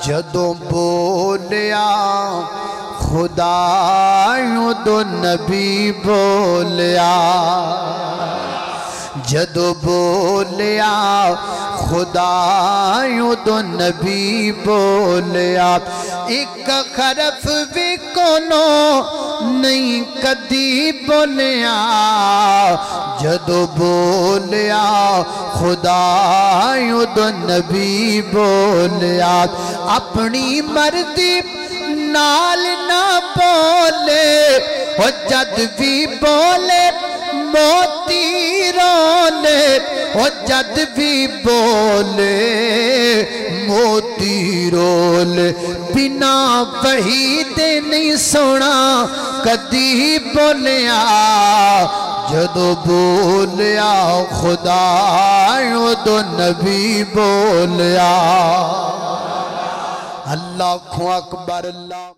جدوں بولیا خدا دو نبی بولیا جدوں بولیا خدا دو نبی بولیا ایک حرف بھی کونو نہیں کدی بولیا جدوں بولیا خدا دو نبی بولیا اپنی مرضی نال نہ بولے وہ جد بھی بولے موتی رولے وہ جد بھی بولے موتی رولے بنا وحی دے نہیں سونا کدی بولیا جدوں بولیا خدا دو نبی بولیا اللہ اکبر اللہ